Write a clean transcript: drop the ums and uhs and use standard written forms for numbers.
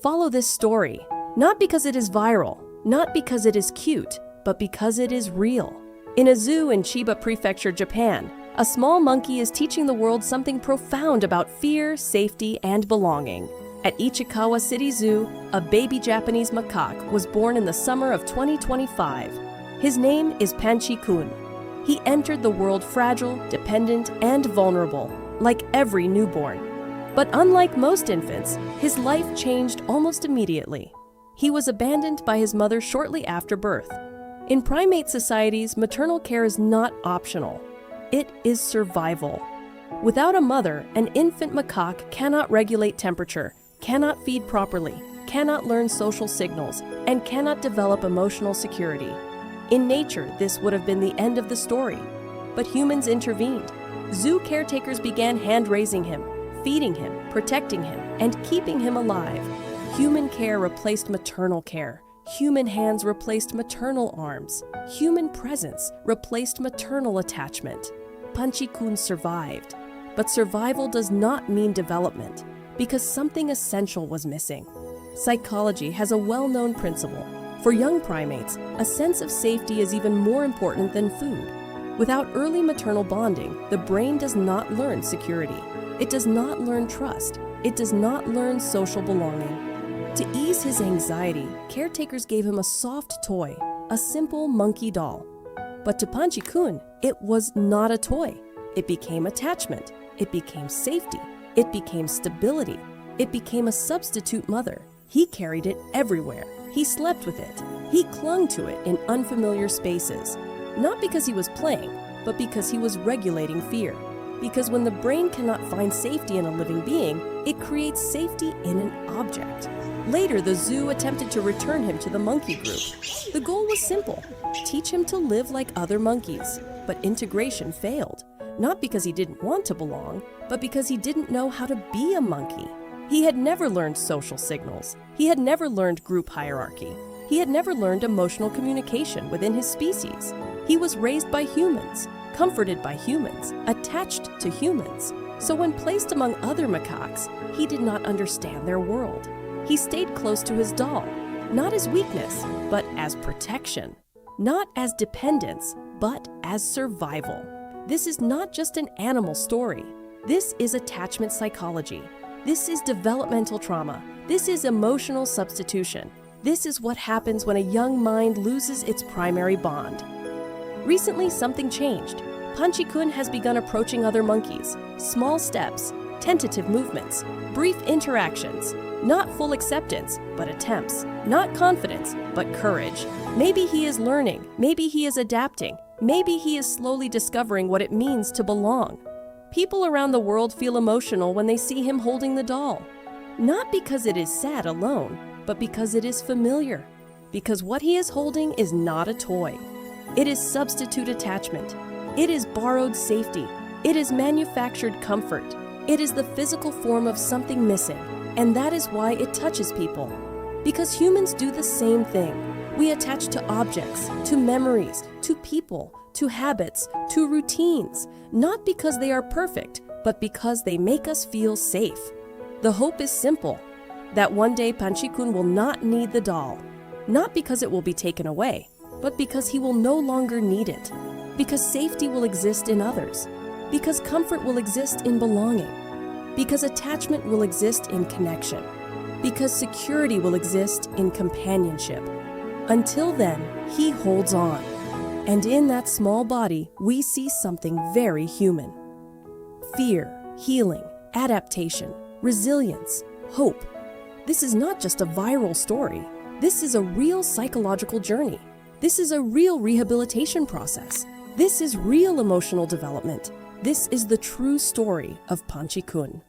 Follow this story, not because it is viral, not because it is cute, but because it is real. In a zoo in Chiba Prefecture, Japan, a small monkey is teaching the world something profound about fear, safety, and belonging. At Ichikawa City Zoo, a baby Japanese macaque was born in the summer of 2025. His name is Panchi-Kun. He entered the world fragile, dependent, and vulnerable, like every newborn. But unlike most infants, his life changed almost immediately. He was abandoned by his mother shortly after birth. In primate societies, maternal care is not optional. It is survival. Without a mother, an infant macaque cannot regulate temperature, cannot feed properly, cannot learn social signals, and cannot develop emotional security. In nature, this would have been the end of the story. But humans intervened. Zoo caretakers began hand-raising him, feeding him, protecting him, and keeping him alive. Human care replaced maternal care. Human hands replaced maternal arms. Human presence replaced maternal attachment. Panchi-Kun survived. But survival does not mean development, because something essential was missing. Psychology has a well-known principle. For young primates, a sense of safety is even more important than food. Without early maternal bonding, the brain does not learn security. It does not learn trust. It does not learn social belonging. To ease his anxiety, caretakers gave him a soft toy, a simple monkey doll. But to Panchi-Kun, it was not a toy. It became attachment. It became safety. It became stability. It became a substitute mother. He carried it everywhere. He slept with it. He clung to it in unfamiliar spaces. Not because he was playing, but because he was regulating fear. Because when the brain cannot find safety in a living being, it creates safety in an object. Later, the zoo attempted to return him to the monkey group. The goal was simple: teach him to live like other monkeys. But integration failed, not because he didn't want to belong, but because he didn't know how to be a monkey. He had never learned social signals. He had never learned group hierarchy. He had never learned emotional communication within his species. He was raised by humans, comforted by humans, attached to humans. So when placed among other macaques, he did not understand their world. He stayed close to his doll, not as weakness, but as protection. Not as dependence, but as survival. This is not just an animal story. This is attachment psychology. This is developmental trauma. This is emotional substitution. This is what happens when a young mind loses its primary bond. Recently, something changed. Panchi-Kun has begun approaching other monkeys. Small steps, tentative movements, brief interactions. Not full acceptance, but attempts. Not confidence, but courage. Maybe he is learning. Maybe he is adapting. Maybe he is slowly discovering what it means to belong. People around the world feel emotional when they see him holding the doll. Not because it is sad alone, but because it is familiar. Because what he is holding is not a toy. It is substitute attachment. It is borrowed safety. It is manufactured comfort. It is the physical form of something missing. And that is why it touches people. Because humans do the same thing. We attach to objects, to memories, to people, to habits, to routines, not because they are perfect, but because they make us feel safe. The hope is simple, that one day Panchi-Kun will not need the doll, not because it will be taken away, but because he will no longer need it, because safety will exist in others, because comfort will exist in belonging, because attachment will exist in connection, because security will exist in companionship. Until then, he holds on. And in that small body, we see something very human. Fear, healing, adaptation, resilience, hope. This is not just a viral story. This is a real psychological journey. This is a real rehabilitation process. This is real emotional development. This is the true story of Panchi-Kun.